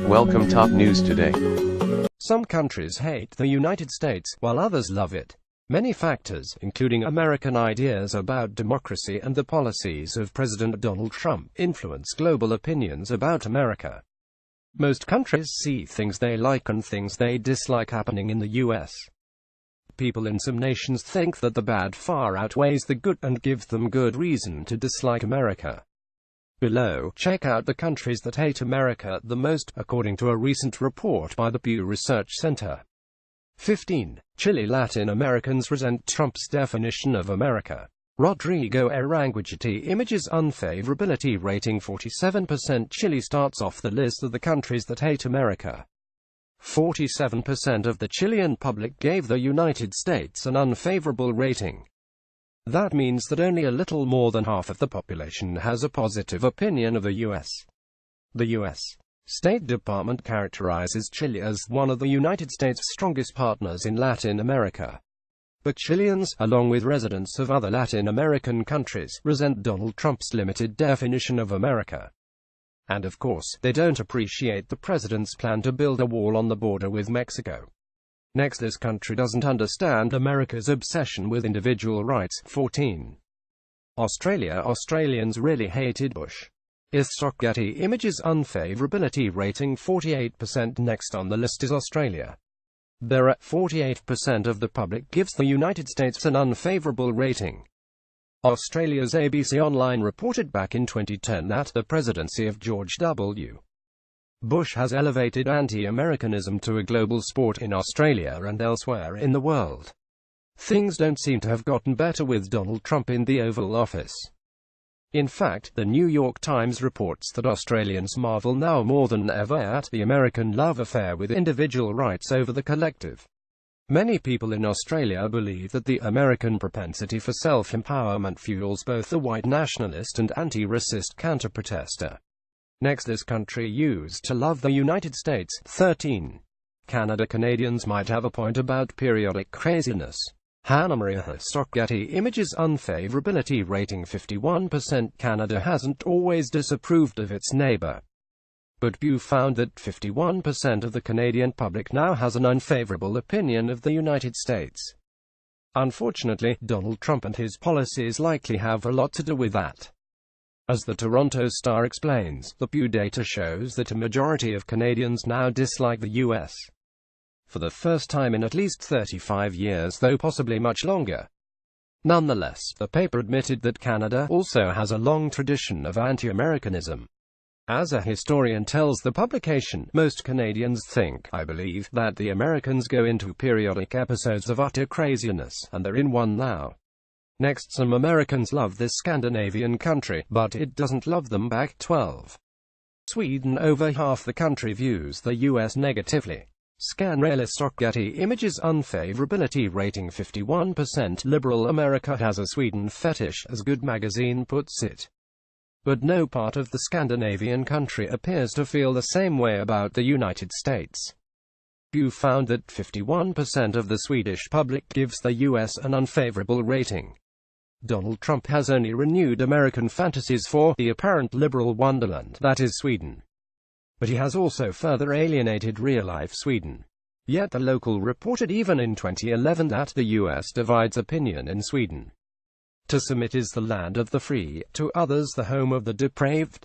Welcome Top News Today. Some countries hate the United States, while others love it. Many factors, including American ideas about democracy and the policies of President Donald Trump, influence global opinions about America. Most countries see things they like and things they dislike happening in the U.S. People in some nations think that the bad far outweighs the good and give them good reason to dislike America. Below, check out the countries that hate America the most, according to a recent report by the Pew Research Center. 15. Chile. Latin Americans resent Trump's definition of America. Rodrigo Aranguichetti. Images unfavorability rating 47%. Chile starts off the list of the countries that hate America. 47% of the Chilean public gave the United States an unfavorable rating. That means that only a little more than half of the population has a positive opinion of the U.S. The U.S. State Department characterizes Chile as one of the United States' strongest partners in Latin America. But Chileans, along with residents of other Latin American countries, resent Donald Trump's limited definition of America. And of course, they don't appreciate the president's plan to build a wall on the border with Mexico. Next, this country doesn't understand America's obsession with individual rights. 14. Australia. Australians really hated Bush. Getty Images unfavorability rating 48%. Next on the list is Australia. There are 48% of the public gives the United States an unfavorable rating. Australia's ABC Online reported back in 2010 that the presidency of George W. Bush has elevated anti-Americanism to a global sport in Australia and elsewhere in the world. Things don't seem to have gotten better with Donald Trump in the Oval Office. In fact, the New York Times reports that Australians marvel now more than ever at the American love affair with individual rights over the collective. Many people in Australia believe that the American propensity for self-empowerment fuels both the white nationalist and anti-racist counter-protester. Next, this country used to love the United States. 13. Canada. Canadians might have a point about periodic craziness. Hannah Maria Getty Images unfavorability rating 51%. Canada hasn't always disapproved of its neighbor. But Pew found that 51% of the Canadian public now has an unfavorable opinion of the United States. Unfortunately, Donald Trump and his policies likely have a lot to do with that. As the Toronto Star explains, the Pew data shows that a majority of Canadians now dislike the U.S. for the first time in at least 35 years, though possibly much longer. Nonetheless, the paper admitted that Canada also has a long tradition of anti-Americanism. As a historian tells the publication, most Canadians think, I believe, that the Americans go into periodic episodes of utter craziness, and they're in one now. Next, some Americans love this Scandinavian country, but it doesn't love them back. 12. Sweden. Over half the country views the U.S. negatively. Getty Images unfavorability rating 51%. Liberal America has a Sweden fetish, as Good magazine puts it. But no part of the Scandinavian country appears to feel the same way about the United States. Pew found that 51% of the Swedish public gives the U.S. an unfavorable rating. Donald Trump has only renewed American fantasies for the apparent liberal wonderland that is Sweden. But he has also further alienated real-life Sweden. Yet the local reported even in 2011 that the U.S. divides opinion in Sweden. To some it is the land of the free, to others the home of the depraved.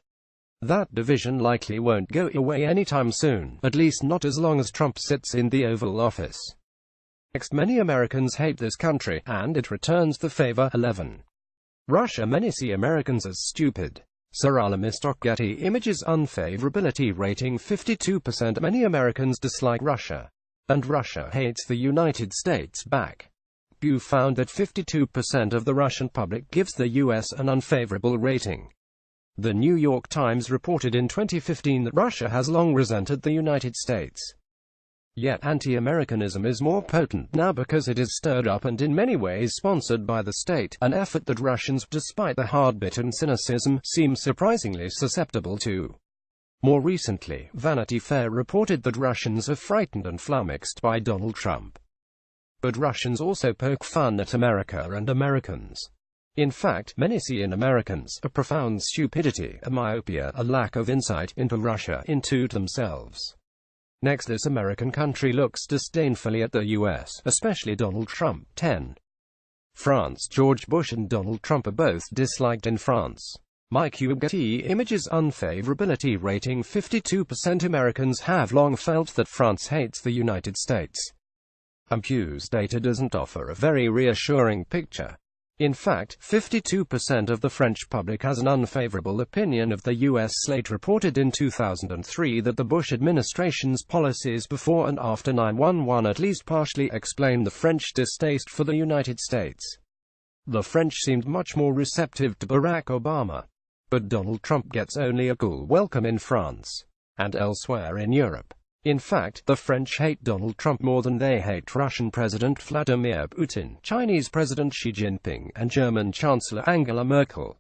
That division likely won't go away anytime soon, at least not as long as Trump sits in the Oval Office. Next, many Americans hate this country, and it returns the favor. 11. Russia. Many see Americans as stupid. Getty Images unfavorability rating 52%. Many Americans dislike Russia, and Russia hates the United States back. Pew found that 52% of the Russian public gives the U.S. an unfavorable rating. The New York Times reported in 2015 that Russia has long resented the United States. Yet anti-Americanism is more potent now because it is stirred up and in many ways sponsored by the state, an effort that Russians, despite the hard-bitten cynicism, seem surprisingly susceptible to. More recently, Vanity Fair reported that Russians are frightened and flummoxed by Donald Trump. But Russians also poke fun at America and Americans. In fact, many see in Americans a profound stupidity, a myopia, a lack of insight into Russia, into themselves. Next, this American country looks disdainfully at the US, especially Donald Trump. 10. France. George Bush and Donald Trump are both disliked in France. Mike Getty Images Unfavorability Rating 52% Americans have long felt that France hates the United States. Pew's data doesn't offer a very reassuring picture. In fact, 52% of the French public has an unfavorable opinion of the U.S. Slate reported in 2003 that the Bush administration's policies before and after 9/11 at least partially explain the French distaste for the United States. The French seemed much more receptive to Barack Obama. But Donald Trump gets only a cool welcome in France and elsewhere in Europe. In fact, the French hate Donald Trump more than they hate Russian President Vladimir Putin, Chinese President Xi Jinping, and German Chancellor Angela Merkel.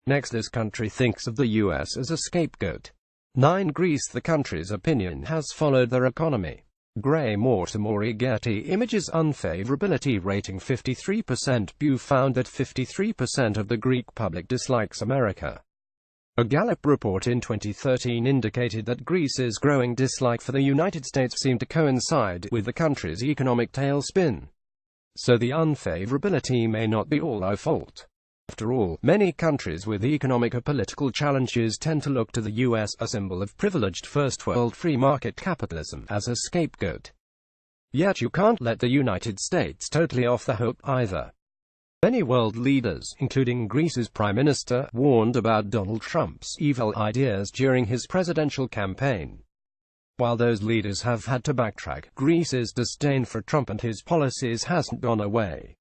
Next, this country thinks of the US as a scapegoat. 9. Greece. The country's opinion has followed their economy. Gray Mortimori Getty Images Unfavorability Rating 53%. Pew found that 53% of the Greek public dislikes America. A Gallup report in 2013 indicated that Greece's growing dislike for the United States seemed to coincide with the country's economic tailspin. So the unfavorability may not be all our fault. After all, many countries with economic or political challenges tend to look to the US, a symbol of privileged first-world free market capitalism, as a scapegoat. Yet you can't let the United States totally off the hook either. Many world leaders, including Greece's Prime Minister, warned about Donald Trump's evil ideas during his presidential campaign. While those leaders have had to backtrack, Greece's disdain for Trump and his policies hasn't gone away.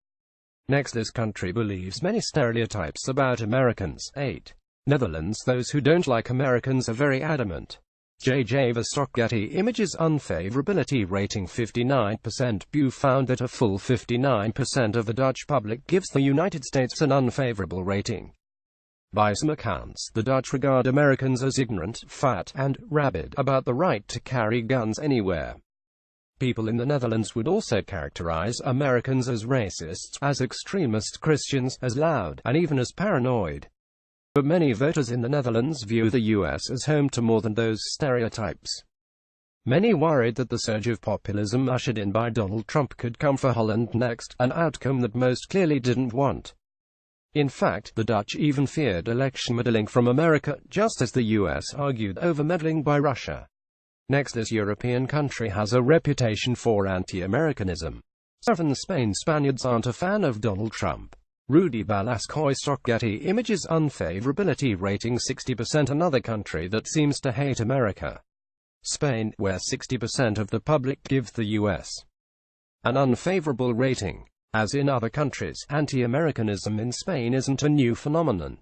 Next, this country believes many stereotypes about Americans. 8. Netherlands. Those who don't like Americans are very adamant. J.J. Verstock Getty Images Unfavorability Rating 59%. Pew found that a full 59% of the Dutch public gives the United States an unfavorable rating. By some accounts, the Dutch regard Americans as ignorant, fat, and rabid about the right to carry guns anywhere. People in the Netherlands would also characterize Americans as racists, as extremist Christians, as loud, and even as paranoid. But many voters in the Netherlands view the US as home to more than those stereotypes. Many worried that the surge of populism ushered in by Donald Trump could come for Holland next, an outcome that most clearly didn't want. In fact, the Dutch even feared election meddling from America, just as the US argued over meddling by Russia. Next, this European country has a reputation for anti-Americanism. 7. Spain. Spaniards aren't a fan of Donald Trump. Rudy Velasco Getty Images Unfavorability Rating 60%. Another country that seems to hate America. Spain, where 60% of the public give the US an unfavorable rating. As in other countries, anti-Americanism in Spain isn't a new phenomenon.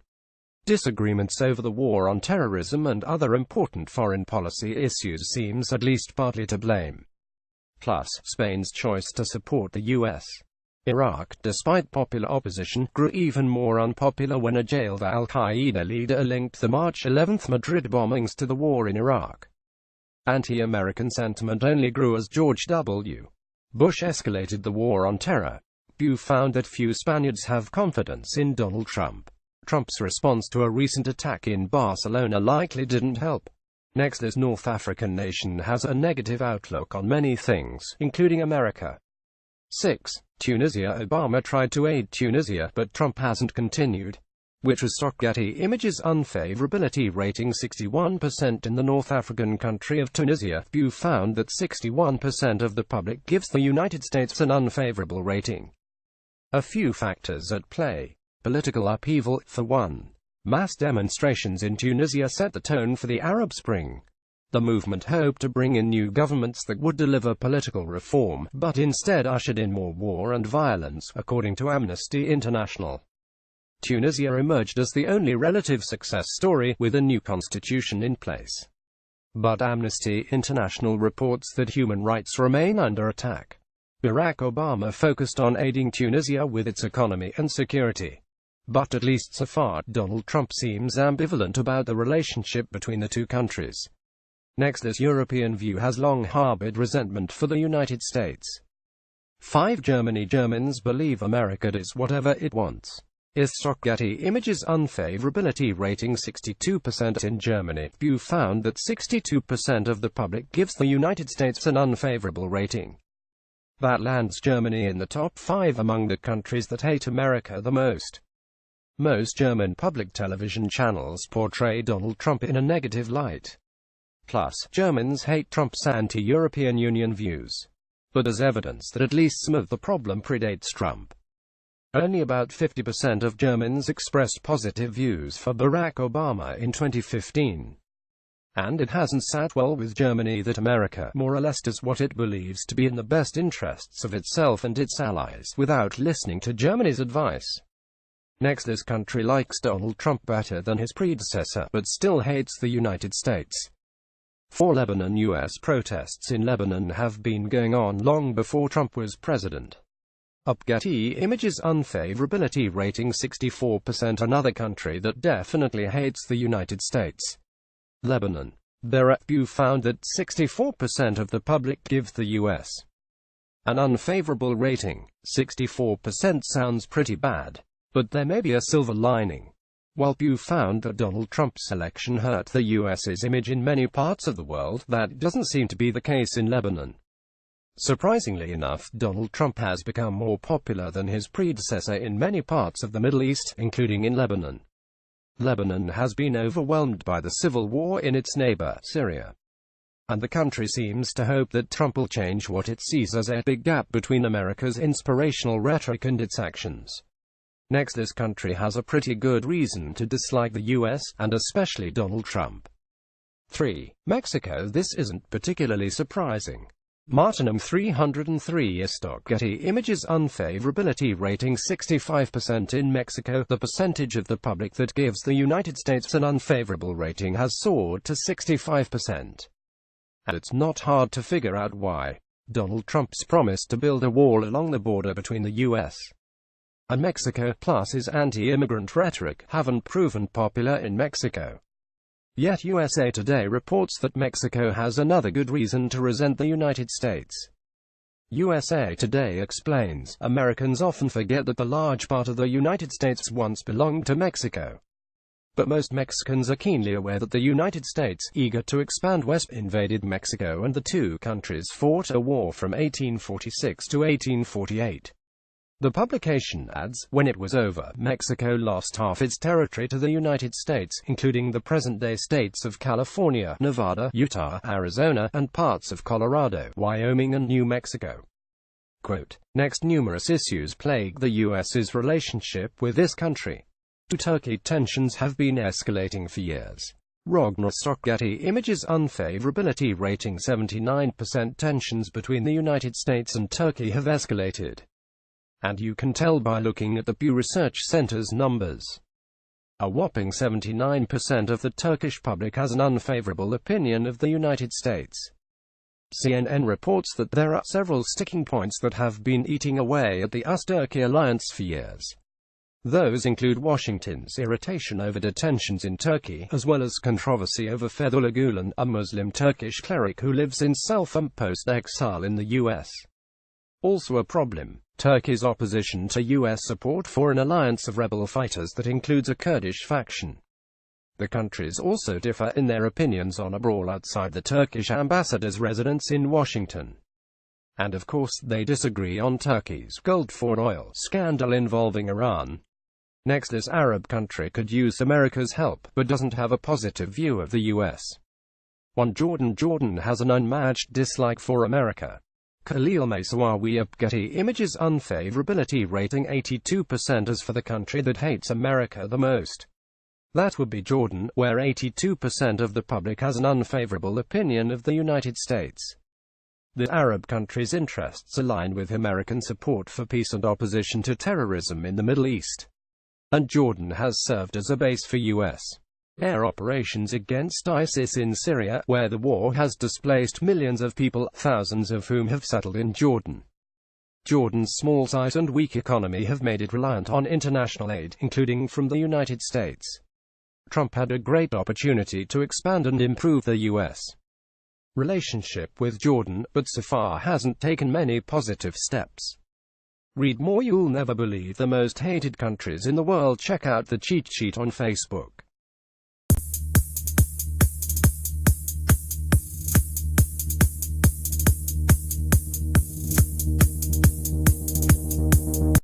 Disagreements over the war on terrorism and other important foreign policy issues seems at least partly to blame. Plus, Spain's choice to support the US. Iraq, despite popular opposition, grew even more unpopular when a jailed al-Qaeda leader linked the March 11 Madrid bombings to the war in Iraq. Anti-American sentiment only grew as George W. Bush escalated the war on terror. Pew found that few Spaniards have confidence in Donald Trump. Trump's response to a recent attack in Barcelona likely didn't help. Next, this North African nation has a negative outlook on many things, including America. 6. Tunisia. Obama tried to aid Tunisia, but Trump hasn't continued. Which was Getty Images Unfavorability Rating 61%. In the North African country of Tunisia, Pew found that 61% of the public gives the United States an unfavorable rating. A few factors at play. Political upheaval, for one. Mass demonstrations in Tunisia set the tone for the Arab Spring. The movement hoped to bring in new governments that would deliver political reform, but instead ushered in more war and violence, according to Amnesty International. Tunisia emerged as the only relative success story, with a new constitution in place. But Amnesty International reports that human rights remain under attack. Barack Obama focused on aiding Tunisia with its economy and security. But at least so far, Donald Trump seems ambivalent about the relationship between the two countries. Next, this European view has long harbored resentment for the United States. 5. Germany. Germans believe America does whatever it wants. Stock Getty Images Unfavorability Rating 62% in Germany. Pew found that 62% of the public gives the United States an unfavorable rating. That lands Germany in the top 5 among the countries that hate America the most. Most German public television channels portray Donald Trump in a negative light. Plus, Germans hate Trump's anti-European Union views. But as evidence that at least some of the problem predates Trump. Only about 50% of Germans expressed positive views for Barack Obama in 2015. And it hasn't sat well with Germany that America more or less does what it believes to be in the best interests of itself and its allies, without listening to Germany's advice. Next, this country likes Donald Trump better than his predecessor, but still hates the United States. For Lebanon, U.S. protests in Lebanon have been going on long before Trump was president. Getty Images Unfavorability Rating 64%. Another country that definitely hates the United States. Lebanon. Pew found that 64% of the public give the U.S. an unfavorable rating. 64% sounds pretty bad. But there may be a silver lining. While Pew found that Donald Trump's election hurt the U.S.'s image in many parts of the world, that doesn't seem to be the case in Lebanon. Surprisingly enough, Donald Trump has become more popular than his predecessor in many parts of the Middle East, including in Lebanon. Lebanon has been overwhelmed by the civil war in its neighbor, Syria. And the country seems to hope that Trump will change what it sees as a big gap between America's inspirational rhetoric and its actions. Next, this country has a pretty good reason to dislike the U.S., and especially Donald Trump. 3. Mexico. This isn't particularly surprising. Martinum 303 Stock Getty Images Unfavorability Rating 65% in Mexico. The percentage of the public that gives the United States an unfavorable rating has soared to 65%. And it's not hard to figure out why. Donald Trump's promise to build a wall along the border between the U.S. and Mexico, plus his anti-immigrant rhetoric, haven't proven popular in Mexico. Yet USA Today reports that Mexico has another good reason to resent the United States. USA Today explains, Americans often forget that the large part of the United States once belonged to Mexico. But most Mexicans are keenly aware that the United States, eager to expand west, invaded Mexico, and the two countries fought a war from 1846 to 1848. The publication adds, when it was over, Mexico lost half its territory to the United States, including the present-day states of California, Nevada, Utah, Arizona, and parts of Colorado, Wyoming and New Mexico. Quote, next, numerous issues plague the U.S.'s relationship with this country. Turkey tensions have been escalating for years. Rogner Stock Getty Images Unfavorability Rating 79%. Tensions between the United States and Turkey have escalated. And you can tell by looking at the Pew Research Center's numbers. A whopping 79% of the Turkish public has an unfavorable opinion of the United States. CNN reports that there are several sticking points that have been eating away at the US-Turkey alliance for years. Those include Washington's irritation over detentions in Turkey, as well as controversy over Fethullah Gulen, a Muslim Turkish cleric who lives in self-imposed exile in the U.S. Also a problem, Turkey's opposition to U.S. support for an alliance of rebel fighters that includes a Kurdish faction. The countries also differ in their opinions on a brawl outside the Turkish ambassador's residence in Washington. And of course, they disagree on Turkey's Gulf oil scandal involving Iran. Next, this Arab country could use America's help, but doesn't have a positive view of the U.S. 1. Jordan. Jordan has an unmatched dislike for America. Khalil Messawawi. Getty Images Unfavorability Rating 82%. As for the country that hates America the most, that would be Jordan, where 82% of the public has an unfavorable opinion of the United States. The Arab country's interests align with American support for peace and opposition to terrorism in the Middle East. And Jordan has served as a base for U.S. air operations against ISIS in Syria, where the war has displaced millions of people, thousands of whom have settled in Jordan. Jordan's small size and weak economy have made it reliant on international aid, including from the United States. Trump had a great opportunity to expand and improve the U.S. relationship with Jordan, but so far hasn't taken many positive steps. Read more. You'll never believe the most hated countries in the world. Check out the cheat sheet on Facebook.